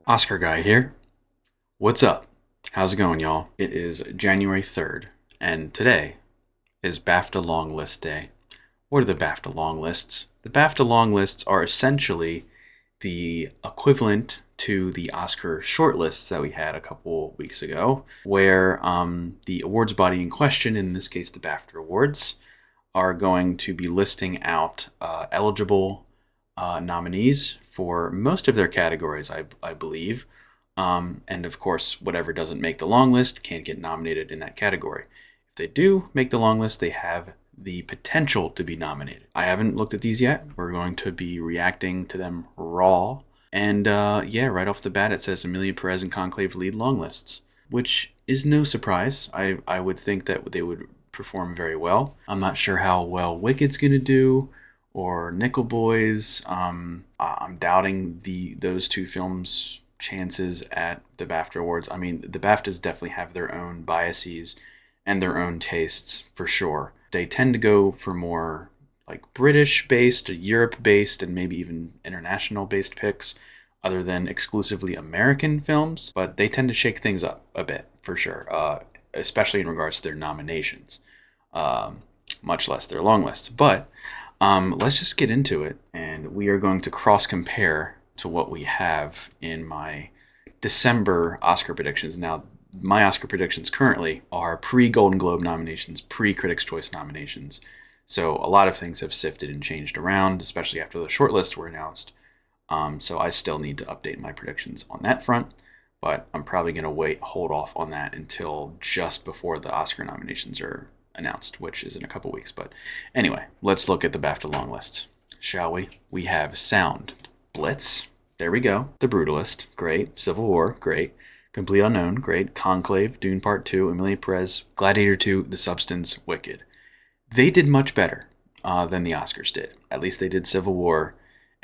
Oscar guy here. What's up? How's it going, y'all? It is January 3rd, and today is BAFTA long list day. What are the BAFTA long lists? The BAFTA long lists are essentially the equivalent to the Oscar shortlists that we had a couple weeks ago, where the awards body in question, in this case the BAFTA Awards, are going to be listing out eligible nominees for most of their categories, I believe. And of course, whatever doesn't make the long list can't get nominated in that category. If they do make the long list, they have the potential to be nominated. I haven't looked at these yet. We're going to be reacting to them raw. And yeah, right off the bat, it says Amelia Perez and Conclave lead long lists, which is no surprise. I would think that they would perform very well. I'm not sure how well Wicked's going to do or Nickel Boys. I'm doubting those two films' chances at the BAFTA Awards. I mean, the BAFTAs definitely have their own biases and their own tastes for sure. They tend to go for more like British-based, Europe-based, and maybe even international-based picks other than exclusively American films, but they tend to shake things up a bit for sure, especially in regards to their nominations, much less their long lists. But let's just get into it, and we are going to cross-compare to what we have in my December Oscar predictions. Now, my Oscar predictions currently are pre-Golden Globe nominations, pre-Critics' Choice nominations. So a lot of things have sifted and changed around, especially after the shortlists were announced. So I still need to update my predictions on that front, but I'm probably going to hold off on that until just before the Oscar nominations are announced, which is in a couple weeks. But anyway, let's look at the BAFTA long lists, shall we? We have Sound, Blitz, there we go. The Brutalist, great. Civil War, great. Complete Unknown, great. Conclave, Dune Part 2, Amelia Perez, Gladiator 2, The Substance, Wicked. They did much better than the Oscars did. At least they did Civil War,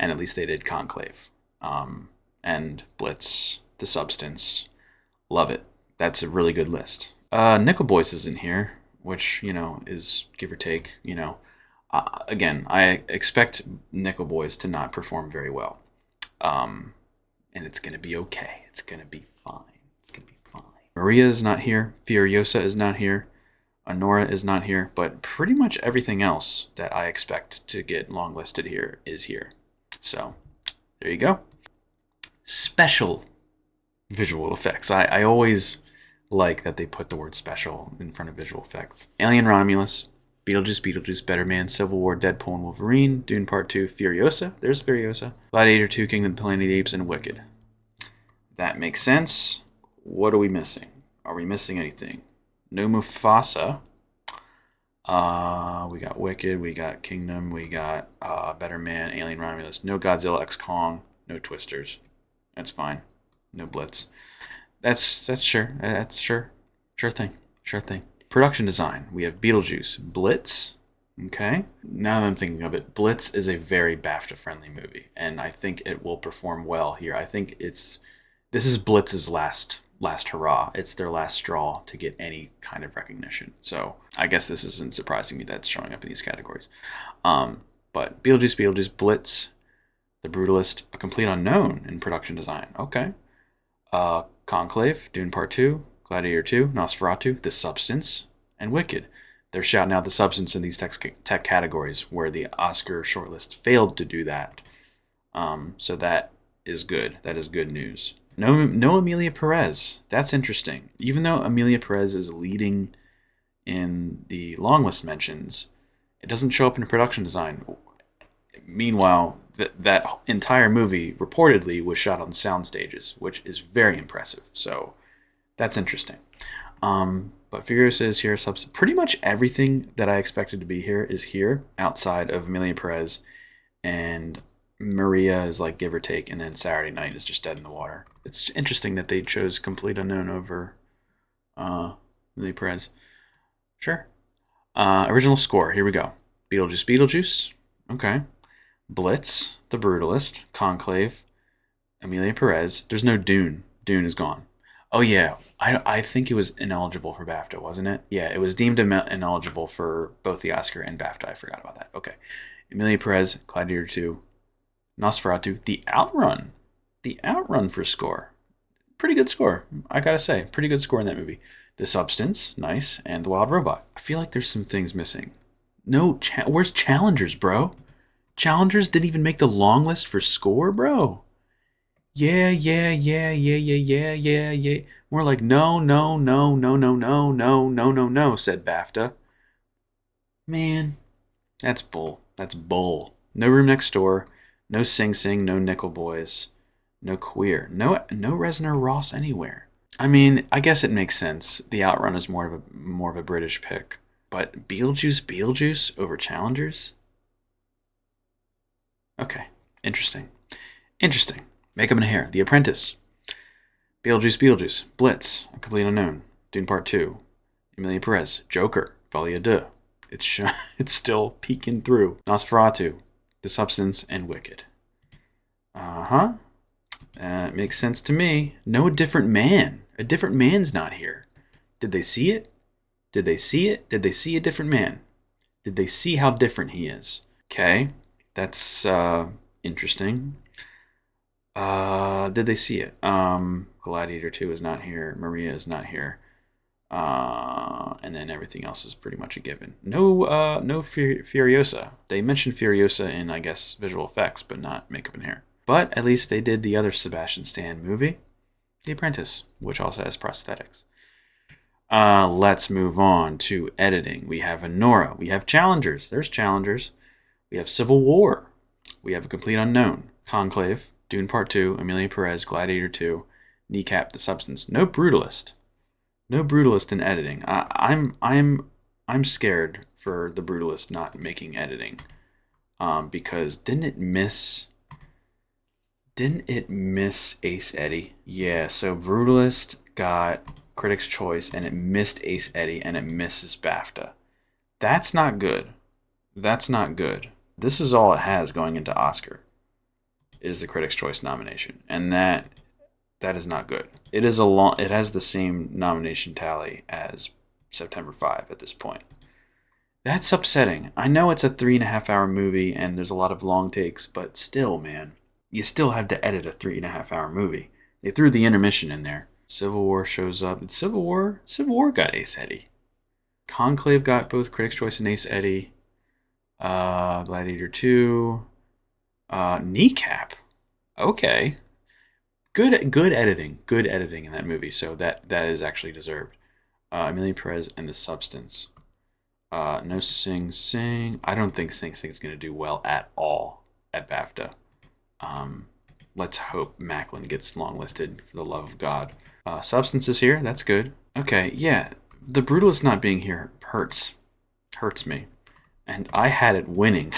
and at least they did Conclave. And Blitz, The Substance, love it. That's a really good list. Nickel Boys is in here, which, is give or take, again, I expect Nickel Boys to not perform very well. And it's going to be okay. It's going to be fine. It's going to be fine. Maria is not here. Furiosa is not here. Honora is not here. But pretty much everything else that I expect to get long listed here is here. So, there you go. Special visual effects. I always like that they put the word special in front of visual effects. Alien Romulus, Beetlejuice, Better Man, Civil War, Deadpool and Wolverine, Dune Part 2, Furiosa, there's Furiosa, Gladiator 2, Kingdom of the Planet of the Apes, and Wicked. That makes sense. What are we missing? Are we missing anything? No Mufasa. We got Wicked, we got Kingdom, we got Better Man, Alien Romulus, no Godzilla X Kong, no Twisters. That's fine. No Blitz. That's sure. That's sure. Sure thing. Production design. We have Beetlejuice. Blitz. Okay. Now that I'm thinking of it, Blitz is a very BAFTA-friendly movie, and I think it will perform well here. I think this is Blitz's last hurrah. It's their last straw to get any kind of recognition. So I guess this isn't surprising me that it's showing up in these categories. But Beetlejuice, Blitz, The Brutalist, A Complete Unknown in production design. Okay. Conclave, Dune Part 2, Gladiator 2, Nosferatu, The Substance, and Wicked. They're shouting out The Substance in these tech categories where the Oscar shortlist failed to do that. So that is good. That is good news. No Amelia Perez. That's interesting. Even though Amelia Perez is leading in the long list mentions, it doesn't show up in production design. Meanwhile, that entire movie reportedly was shot on sound stages, which is very impressive. So that's interesting. But Furiosa is here. Pretty much everything that I expected to be here is here outside of Amelia Perez, and Maria is like give or take, and then Saturday Night is just dead in the water. It's interesting that they chose Complete Unknown over Amelia Perez. Sure. Original score. Here we go. Beetlejuice. Okay. Blitz, The Brutalist, Conclave, Amelia Perez. There's no Dune. Dune is gone. Oh yeah, I think it was ineligible for BAFTA, wasn't it? Yeah, it was deemed ineligible for both the Oscar and BAFTA. I forgot about that. Okay. Amelia Perez, Gladiator 2, Nosferatu, The Outrun. the outrun for score. Pretty good score, I gotta say. Pretty good score in that movie. The Substance, nice, and The Wild Robot. I feel like there's some things missing. No, where's Challengers, bro? Challengers didn't even make the long list for score, bro. Yeah, yeah, yeah, yeah, yeah, yeah, yeah, yeah. We're like, no, no, no, no, no, no, no, no, no, no, said BAFTA. Man, that's bull. That's bull. No Room Next Door, no Sing Sing, no Nickel Boys, no Queer, no Reznor Ross anywhere. I mean, I guess it makes sense. The Outrun is more of a British pick, but Beetlejuice over Challengers? Okay, interesting. Interesting. Makeup and Hair, The Apprentice, Beetlejuice, Blitz, A Complete Unknown, Dune Part 2, Emilia Perez, Joker, Folie à Deux. It's still peeking through. Nosferatu, The Substance, and Wicked. Uh-huh. Makes sense to me. No, A Different Man. A Different Man's not here. Did they see it? Did they see it? Did they see A Different Man? Did they see how different he is? Okay, that's interesting. Did they see it? Gladiator 2 is not here. Maria is not here. And then everything else is pretty much a given. No Furiosa. They mentioned Furiosa in, I guess, visual effects, but not makeup and hair. But at least they did the other Sebastian Stan movie, The Apprentice, which also has prosthetics. Let's move on to editing. We have Anora. We have Challengers. There's Challengers. We have Civil War. We have A Complete Unknown. Conclave. Dune Part 2. Emilia Perez. Gladiator 2. Kneecap, The Substance. No Brutalist. No Brutalist in editing. I'm scared for the Brutalist not making editing. Because didn't it miss Ace Eddie? Yeah, so Brutalist got Critics' Choice and it missed Ace Eddie and it misses BAFTA. That's not good. That's not good. This is all it has going into Oscar, is the Critics' Choice nomination, and that is not good. It has the same nomination tally as September 5 at this point. That's upsetting. I know it's a 3.5-hour movie and there's a lot of long takes, but still, man, you still have to edit a 3.5-hour movie. They threw the intermission in there. Civil War shows up. Civil War got Ace Eddie. Conclave got both Critics' Choice and Ace Eddie. Gladiator 2. Kneecap. Okay. Good editing. Good editing in that movie. So that is actually deserved. Emilia Perez and The Substance. No Sing Sing. I don't think Sing Sing is going to do well at all at BAFTA. Let's hope Macklin gets longlisted, for the love of God. Substance is here. That's good. Okay, yeah. The Brutalist not being here hurts me. And I had it winning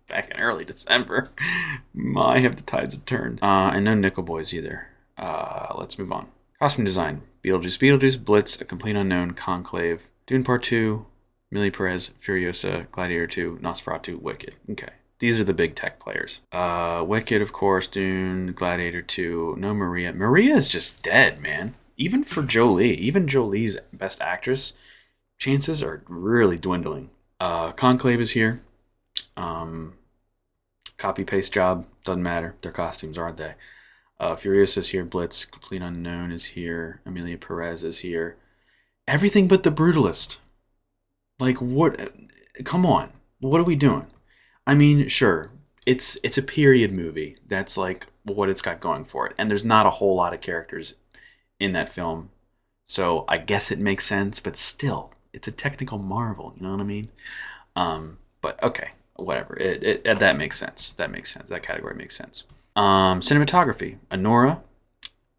back in early December. My, have the tides have turned. And no Nickel Boys either. Let's move on. Costume design. Beetlejuice, Blitz, A Complete Unknown, Conclave, Dune Part 2, Emilia Perez, Furiosa, Gladiator 2, Nosferatu, Wicked. Okay. These are the big tech players. Wicked, of course, Dune, Gladiator 2, no Maria. Maria is just dead, man. Even for Jolie. Even Jolie's Best Actress chances are really dwindling. Conclave is here. Copy-paste job. Doesn't matter. Their costumes, aren't they? Furiosa is here. Blitz, Complete Unknown is here. Emilia Perez is here. Everything but the Brutalist. Like, what? Come on. What are we doing? I mean, sure, it's a period movie. That's like what it's got going for it. And there's not a whole lot of characters in that film. So I guess it makes sense, but still, it's a technical marvel. You know what I mean? But okay, whatever. That makes sense. That makes sense. That category makes sense. Cinematography. Anora,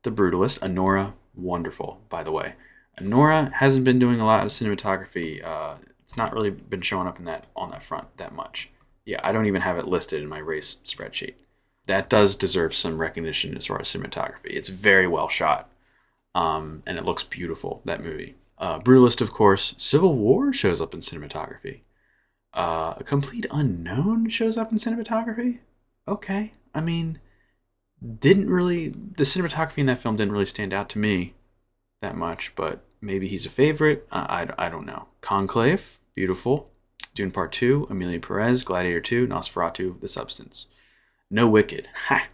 The Brutalist. Anora, wonderful, by the way. Anora hasn't been doing a lot of cinematography. It's not really been showing up on that front that much. Yeah, I don't even have it listed in my race spreadsheet. That does deserve some recognition as far as cinematography. It's very well shot, and it looks beautiful, that movie. Brutalist, of course. Civil War shows up in cinematography. A Complete Unknown shows up in cinematography? Okay. I mean, the cinematography in that film didn't really stand out to me that much, but maybe he's a favorite. I don't know. Conclave, beautiful. Dune Part 2, Emilia Perez, Gladiator 2, Nosferatu, The Substance. No Wicked. Ha!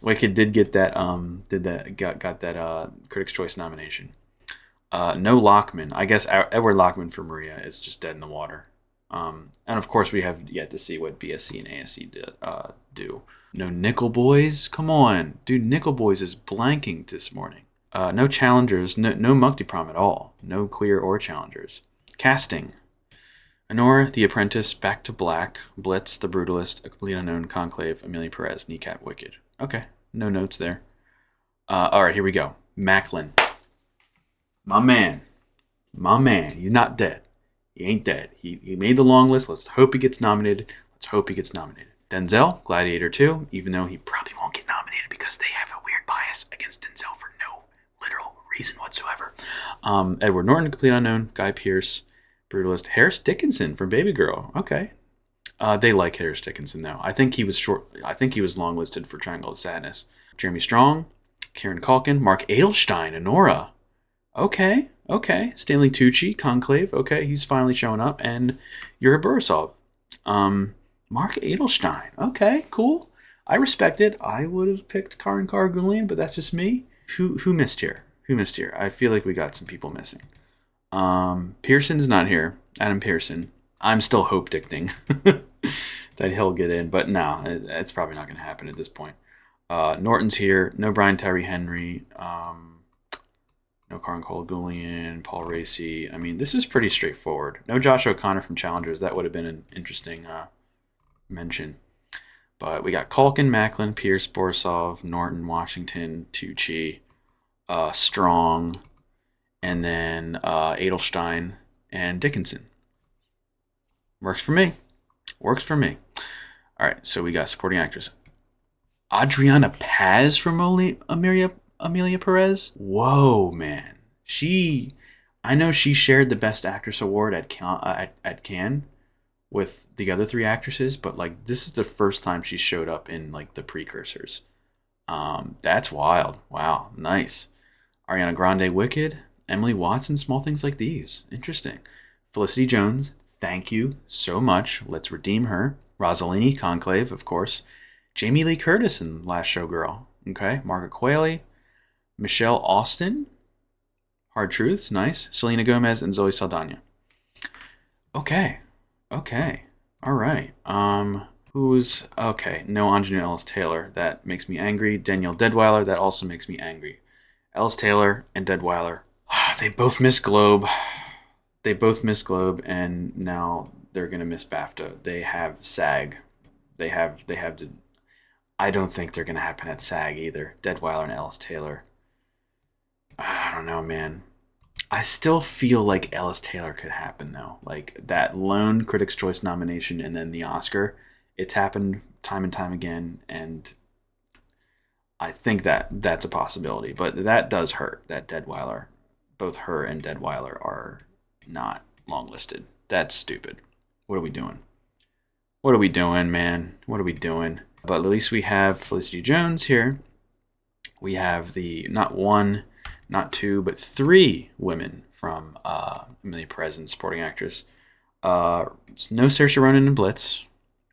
Wicked did get that got that Critics' Choice nomination. No Lockman. I guess Edward Lockman for Maria is just dead in the water. And of course, we have yet to see what BSC and ASC do. No Nickel Boys. Come on, dude. Nickel Boys is blanking this morning. No challengers. No Mukti-Prom at all. No queer or challengers. Casting. Honora, The Apprentice, Back to Black, Blitz, The Brutalist, A Complete Unknown, Conclave, Amelia Perez, Kneecap, Wicked. Okay, no notes there. All right, here we go. Macklin. My man. He's not dead. He ain't dead. He made the long list. Let's hope he gets nominated. Denzel, Gladiator 2, even though he probably won't get nominated because they have a weird bias against Denzel for no literal reason whatsoever. Edward Norton, Complete Unknown, Guy Pearce, Brutalist, Harris Dickinson from Baby Girl. Okay. They like Harris Dickinson though. I think he was longlisted for Triangle of Sadness. Jeremy Strong, Kieran Culkin, Mark Edelstein, Honora. Okay. Stanley Tucci, Conclave. Okay, he's finally showing up. And Yuri Borisov. Mark Edelstein. Okay, cool. I respect it. I would have picked Karin Kargulian, but that's just me. Who missed here? I feel like we got some people missing. Pearson's not here. Adam Pearson. I'm still hope-dicting that he'll get in, but no, it's probably not going to happen at this point. Norton's here. No Brian Tyree Henry. No Karin Kargulian, Paul Racy. I mean, this is pretty straightforward. No Josh O'Connor from Challengers. That would have been an interesting mention. But we got Culkin, Macklin, Pierce, Borisov, Norton, Washington, Tucci, Strong, and then Edelstein and Dickinson. Works for me. All right, so we got supporting actress. Adriana Paz from Amelia Perez. Whoa, man. I know she shared the Best Actress award at Cannes with the other three actresses, but like this is the first time she showed up in like the precursors. That's wild. Wow, nice. Ariana Grande, Wicked. Emily Watson, Small Things Like These. Interesting. Felicity Jones, thank you so much. Let's redeem her. Rossellini, Conclave, of course. Jamie Lee Curtis in Last Showgirl. Okay. Margaret Qualley. Michelle Austin. Hard Truths, nice. Selena Gomez and Zoe Saldana. Okay. All right. Who's okay? No Anjanou Ellis Taylor. That makes me angry. Danielle Deadweiler. That also makes me angry. Ellis Taylor and Deadweiler. They both missed Globe. And now they're gonna miss BAFTA. They have SAG. They have to. I don't think they're gonna happen at SAG either. Deadweiler and Ellis Taylor. I don't know, man. I still feel like Ellis Taylor could happen though. Like that lone Critics' Choice nomination and then the Oscar. It's happened time and time again, and I think that's a possibility. But that does hurt that Deadweiler. Both her and Deadweiler are not longlisted. That's stupid. What are we doing? Man? What are we doing? But at least we have Felicity Jones here. We have the not one, not two, but three women from Amelia Perez and supporting actress. No Saoirse Ronan in Blitz,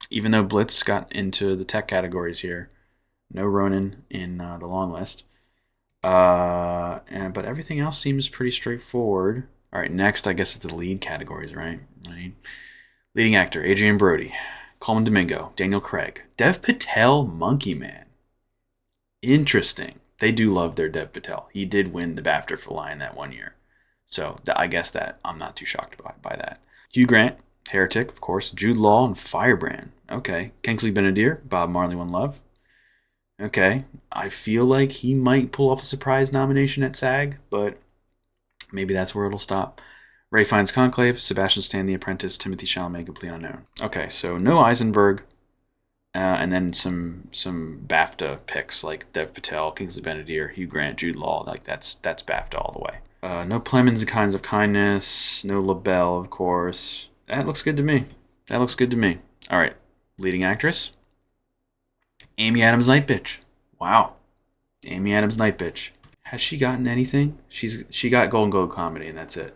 even though Blitz got into the tech categories here. No Ronan in the long list. But everything else seems pretty straightforward. All right, next I guess it's the lead categories, right? Leading actor, Adrian Brody. Coleman Domingo, Daniel Craig. Dev Patel, Monkey Man. Interesting. They do love their Dev Patel. He did win the BAFTA for Lion that one year. So I guess that I'm not too shocked by that. Hugh Grant, Heretic, of course. Jude Law and Firebrand. Okay. Kingsley Ben-Adir, Bob Marley One Love. Okay. I feel like he might pull off a surprise nomination at SAG, but maybe that's where it'll stop. Ray Fiennes Conclave, Sebastian Stan The Apprentice, Timothy Chalamet, Complete Unknown. Okay, so no Eisenberg, and then some BAFTA picks like Dev Patel, Kingsley Ben-Adir, Hugh Grant, Jude Law. Like that's BAFTA all the way. No Plemons and Kinds of Kindness, no LaBelle, of course. That looks good to me. All right, leading actress, Amy Adams Nightbitch. Wow, Amy Adams Nightbitch. Has she gotten anything? She got Golden Globe comedy, and that's it.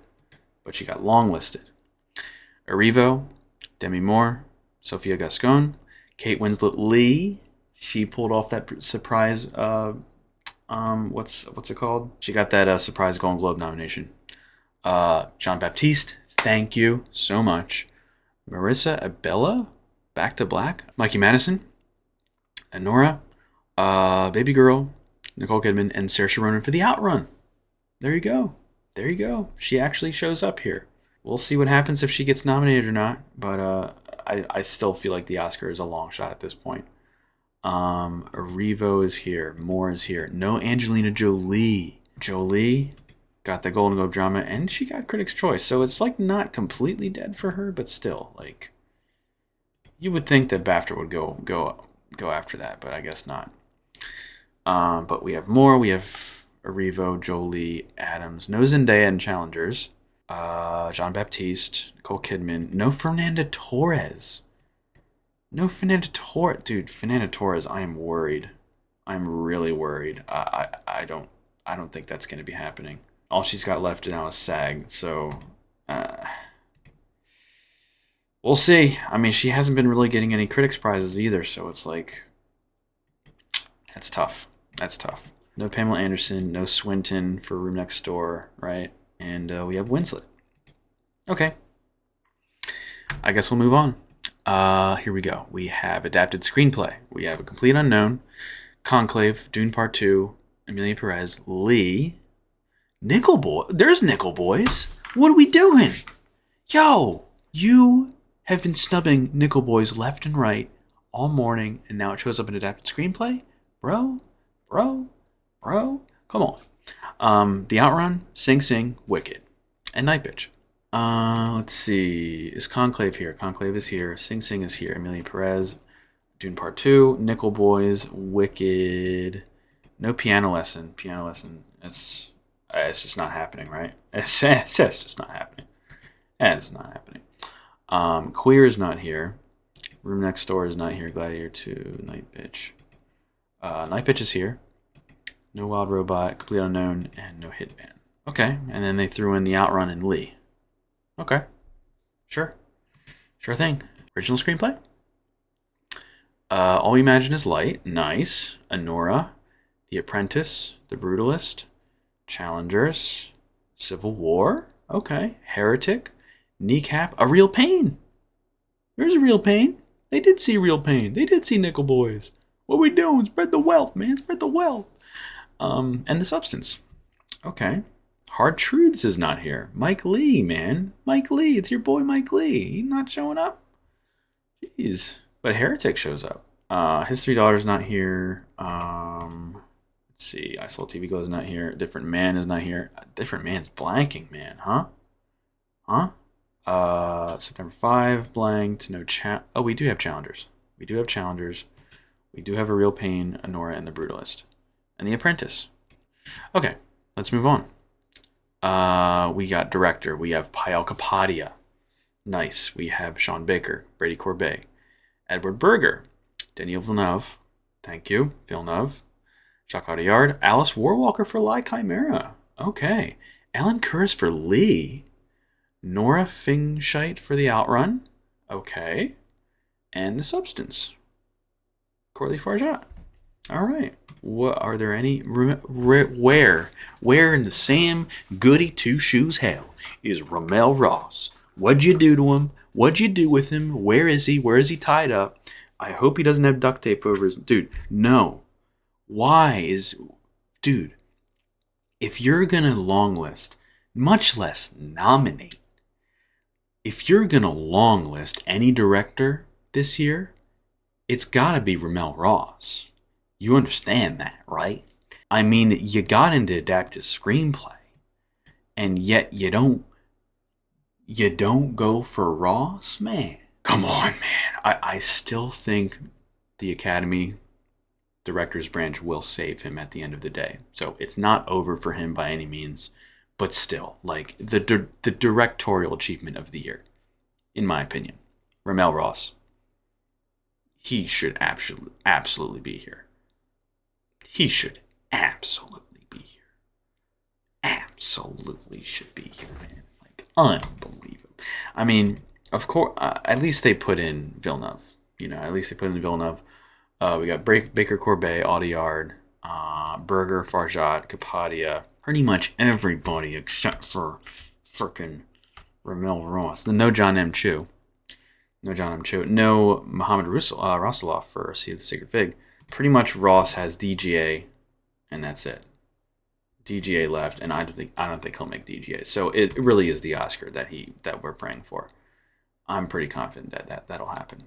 But she got longlisted. Erivo, Demi Moore, Sophia Gascon, Kate Winslet Lee, she pulled off that surprise. What's it called? She got that surprise Golden Globe nomination. Jean Baptiste, thank you so much. Marissa Abella, Back to Black. Mikey Madison, Nora, Baby Girl, Nicole Kidman, and Saoirse Ronan for The Outrun. There you go. There you go. She actually shows up here. We'll see what happens if she gets nominated or not, but I still feel like the Oscar is a long shot at this point. Revo is here. Moore is here. No Angelina Jolie. Jolie got the Golden Globe drama, and she got Critics' Choice. So it's like not completely dead for her, but still, like, you would think that BAFTA would go after that, but I guess not. But we have more. We have Revo, Jolie, Adams, no Zendaya and Challengers. Jean Baptiste, Nicole Kidman, no Fernanda Torres. No Fernanda Torres. Dude, Fernanda Torres, I am worried. I'm really worried. I don't think that's going to be happening. All she's got left now is SAG, so we'll see. I mean, she hasn't been really getting any critics prizes either, so it's like, that's tough. That's tough. No Pamela Anderson, no Swinton for Room Next Door, right? And we have Winslet. Okay. I guess we'll move on. Here we go. We have Adapted Screenplay. We have A Complete Unknown, Conclave, Dune Part 2, Amelia Perez, Lee, Nickel Boy. There's Nickel Boys. What are we doing? Yo, you have been snubbing Nickel Boys left and right all morning, and now it shows up in Adapted Screenplay? Bro. Come on. The Outrun, Sing Sing, Wicked, and Night Bitch. Let's see. Is Conclave here? Conclave is here. Sing Sing is here. Amelia Perez, Dune Part 2, Nickel Boys, Wicked. No Piano Lesson. Piano Lesson. It's just not happening, right? It's just not happening. It's not happening. Queer is not here. Room Next Door is not here. Gladiator 2, Night Bitch. Night Bitch is here. No Wild Robot, Complete Unknown, and no Hitman. Okay, and then they threw in The Outrun and Lee. Okay, sure thing. Original screenplay? All We Imagine Is Light, nice. Anora, The Apprentice, The Brutalist, Challengers, Civil War, okay. Heretic, Kneecap, A Real Pain. There's A Real Pain. They did see Real Pain. They did see Nickel Boys. What we doing? Spread the wealth, man. Spread the wealth. And The Substance. Okay. Hard Truths is not here. Mike Lee, man. Mike Lee. It's your boy Mike Lee. He's not showing up. Jeez. But Heretic shows up. His Three Daughters not here. Let's see. I Saw TV Go is not here. Different Man is not here. Different Man's blanking, man. Huh? September 5 blanked. No Oh, we do have Challengers. We do have A Real Pain, Anora, and The Brutalist. And The Apprentice. Okay, let's move on. We got director. We have Payal Kapadia. Nice. We have Sean Baker, Brady Corbet, Edward Berger, Daniel Villeneuve. Thank you, Villeneuve. Jacques Audiard, Alice Warwalker for La Chimera. Okay. Alan Curris for Lee. Nora Fingscheit for The Outrun. Okay. And The Substance. Corley Farjat. All right. What are there any? Where in the Sam Goody Two Shoes hell is RaMell Ross? What'd you do to him? What'd you do with him? Where is he? Where is he tied up? I hope he doesn't have duct tape over his... Dude, no. Dude, if you're going to long list, much less nominate, if you're going to long list any director this year, it's got to be RaMell Ross. You understand that, right? I mean, you got into adaptive screenplay, and yet you don't go for Ross, man. Come on, man. I still think the Academy Directors Branch will save him at the end of the day. So it's not over for him by any means, but still, like the directorial achievement of the year, in my opinion, RaMell Ross. He should absolutely be here. He should absolutely be here. Absolutely should be here, man. Like, unbelievable. I mean, of course, at least they put in Villeneuve. at least they put in Villeneuve. We got Baker Corbet, Audiard, Berger, Farjat, Capadia, pretty much everybody except for frickin' RaMell Ross. Then no John M. Chu. No Mohamed Rasoloff for Seed of the Sacred Fig. Pretty much Ross has DGA, and that's it. DGA left, and I don't think he'll make DGA. So it really is the Oscar that we're praying for. I'm pretty confident that'll happen.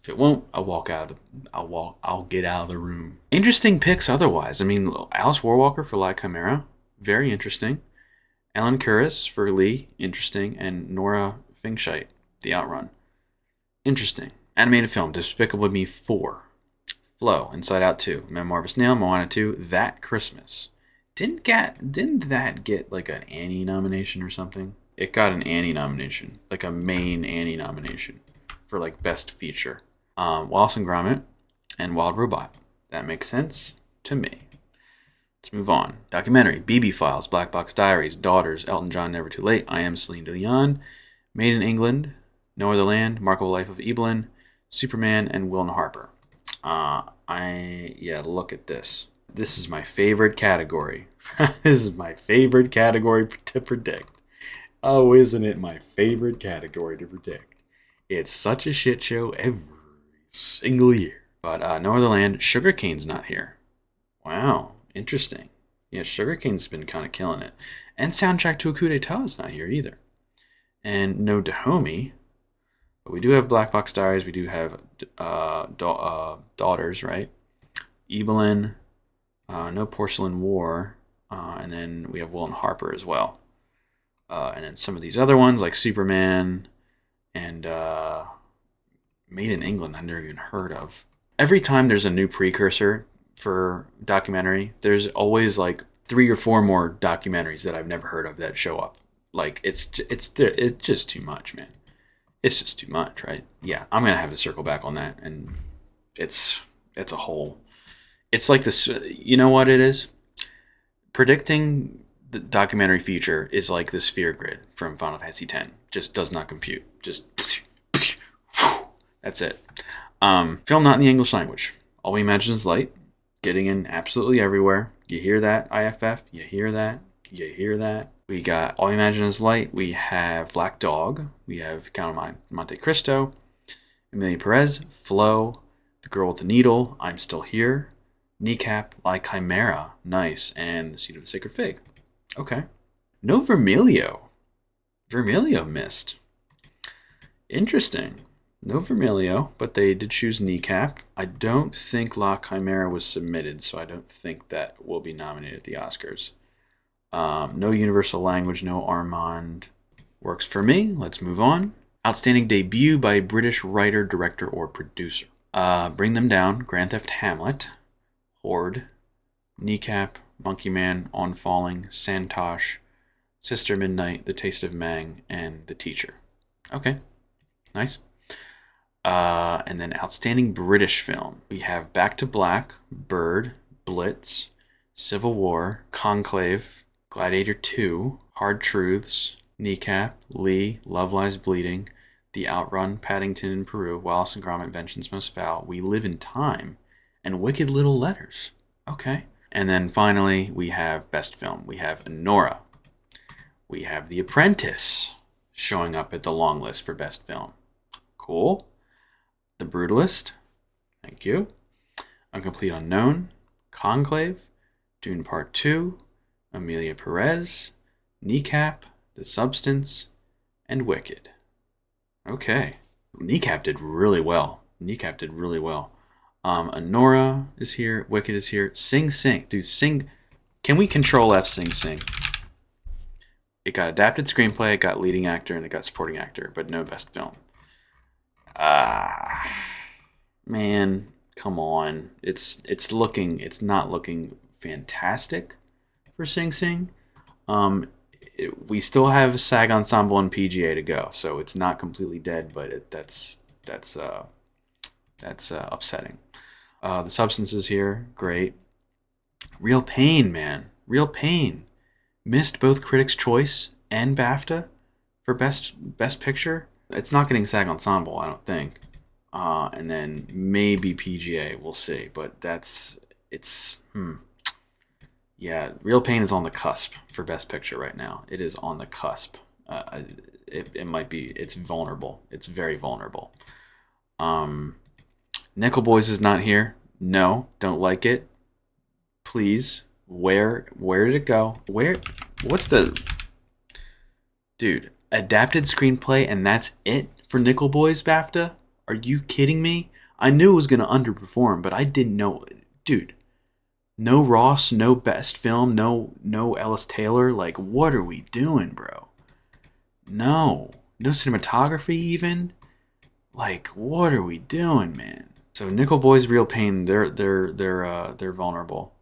If it won't, I'll get out of the room. Interesting picks otherwise. I mean, Alice Warwalker for La Chimera, very interesting. Ellen Kuras for Lee, interesting. And Nora Fingscheit, The Outrun, interesting. Animated film, Despicable Me 4. Flow, Inside Out 2. Memoir of a Snail, Moana 2. That Christmas. Didn't that get like an Annie nomination or something? It got an Annie nomination, like a main Annie nomination for like Best Feature. Wallace and Gromit and Wild Robot. That makes sense to me. Let's move on. Documentary, BB Files, Black Box Diaries, Daughters, Elton John, Never Too Late, I Am Celine Dion, Made in England, No Other Land, Remarkable Life of Evelyn, Superman, and Will and Harper. Look at this. This is my favorite category. This is my favorite category to predict. Oh, isn't it my favorite category to predict? It's such a shit show every single year. But No Other Land, Sugarcane's not here. Wow, interesting. Yeah, Sugarcane's been kind of killing it. And Soundtrack to a Coup d'etat is not here either. And no Dahomey. But we do have Black Box Diaries. We do have Daughters, right? Evelyn. No Porcelain War. And then we have Will and Harper as well. And then some of these other ones like Superman and Made in England I've never even heard of. Every time there's a new precursor for documentary, there's always like 3 or 4 more documentaries that I've never heard of that show up. Like it's just too much, man. It's just too much, right? Yeah, I'm gonna have to circle back on that, and it's a whole. It's like this. You know what it is? Predicting the documentary feature is like the sphere grid from Final Fantasy X. Just does not compute. Just that's it. Film not in the English language. All We Imagine Is Light. Getting in absolutely everywhere. You hear that, IFF? You hear that? You hear that? We got All We Imagine Is Light. We have Black Dog. We have Count of Monte Cristo. Emilia Perez. Flow. The Girl with the Needle. I'm Still Here. Kneecap. La Chimera. Nice. And The Seed of the Sacred Fig. Okay. No Vermilio. Vermilio missed. Interesting. No Vermilio, but they did choose Kneecap. I don't think La Chimera was submitted, so I don't think that will be nominated at the Oscars. No Universal Language, no Armand. Works for me. Let's move on. Outstanding debut by a British writer, director, or producer. Bring Them Down, Grand Theft Hamlet, Horde, Kneecap, Monkey Man, On Falling, Santosh, Sister Midnight, The Taste of Mang, and The Teacher. Okay, nice. And then Outstanding British Film. We have Back to Black, Bird, Blitz, Civil War, Conclave, Gladiator 2, Hard Truths, Kneecap, Lee, Love Lies Bleeding, The Outrun, Paddington in Peru, Wallace and Gromit, Vengeance Most Foul, We Live in Time, and Wicked Little Letters. Okay. And then finally, we have Best Film. We have Nora. We have The Apprentice showing up at the long list for Best Film. Cool. The Brutalist. Thank you. Incomplete Unknown. Conclave. Dune Part 2. Emilia Perez. Kneecap. The Substance. And Wicked. Okay. Kneecap did really well. Nora is here. Wicked is here. Sing Sing. Dude, Sing. Can we Control F Sing Sing? It got adapted screenplay, it got leading actor, and it got supporting actor, but no Best Film. Man, come on. It's not looking fantastic for Sing Sing. We still have SAG Ensemble and PGA to go, so it's not completely dead, but that's upsetting. The Substance is here, great. Real Pain, man, Real Pain. Missed both Critics' Choice and BAFTA for Best Picture. It's not getting SAG Ensemble, I don't think. and then maybe PGA. We'll see, but yeah. Real Pain is on the cusp for Best Picture right now. It is on the cusp. It might be. It's vulnerable. It's very vulnerable. Nickel Boys is not here. No, don't like it. Please. Where did it go? What's the... Dude, adapted screenplay and that's it for Nickel Boys BAFTA? Are you kidding me? I knew it was going to underperform, but I didn't know... Dude, no Ross, no Best Film, no Ellis Taylor. Like, what are we doing, bro? No cinematography even. Like, what are we doing, man? So Nickel Boys, Real Pain, they're vulnerable.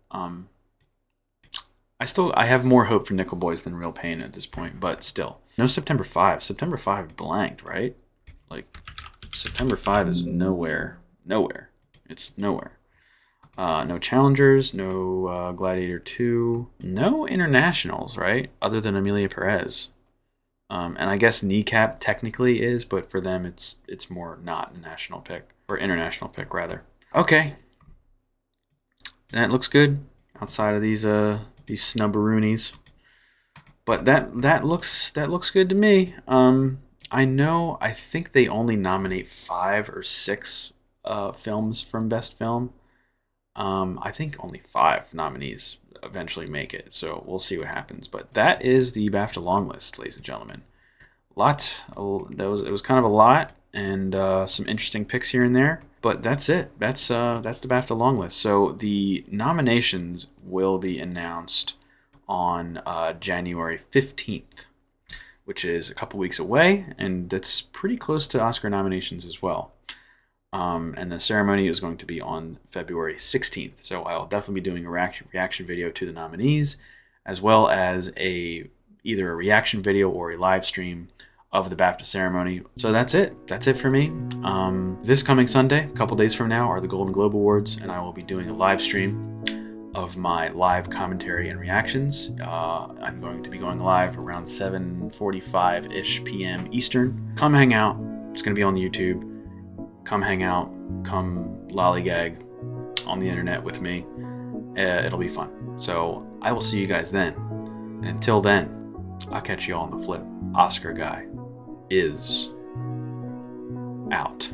I have more hope for Nickel Boys than Real Pain at this point, but still. No September 5. September 5 blanked, right? Like, September 5 is nowhere. It's nowhere. No Challengers, no Gladiator 2, no internationals, right? Other than Amelia Perez. And I guess Kneecap technically is, but for them it's more not a national pick, or international pick rather. Okay. That looks good outside of these snubberoonies. But that looks good to me. I think they only nominate 5 or 6 films from Best Film. I think only 5 nominees eventually make it, so we'll see what happens. But that is the BAFTA long list, ladies and gentlemen. It was kind of a lot, and some interesting picks here and there. But that's it. That's the BAFTA long list. So the nominations will be announced on January 15th, which is a couple weeks away, and that's pretty close to Oscar nominations as well. And the ceremony is going to be on February 16th. So I'll definitely be doing a reaction video to the nominees, as well as either a reaction video or a live stream of the BAFTA ceremony. So that's it. That's it for me. This coming Sunday, a couple days from now, are the Golden Globe Awards, and I will be doing a live stream of my live commentary and reactions. I'm going to be going live around 7:45-ish p.m. Eastern. Come hang out. It's going to be on YouTube. Come hang out, come lollygag on the internet with me. It'll be fun. So I will see you guys then. And until then, I'll catch you all on the flip. Oscar Guy is out.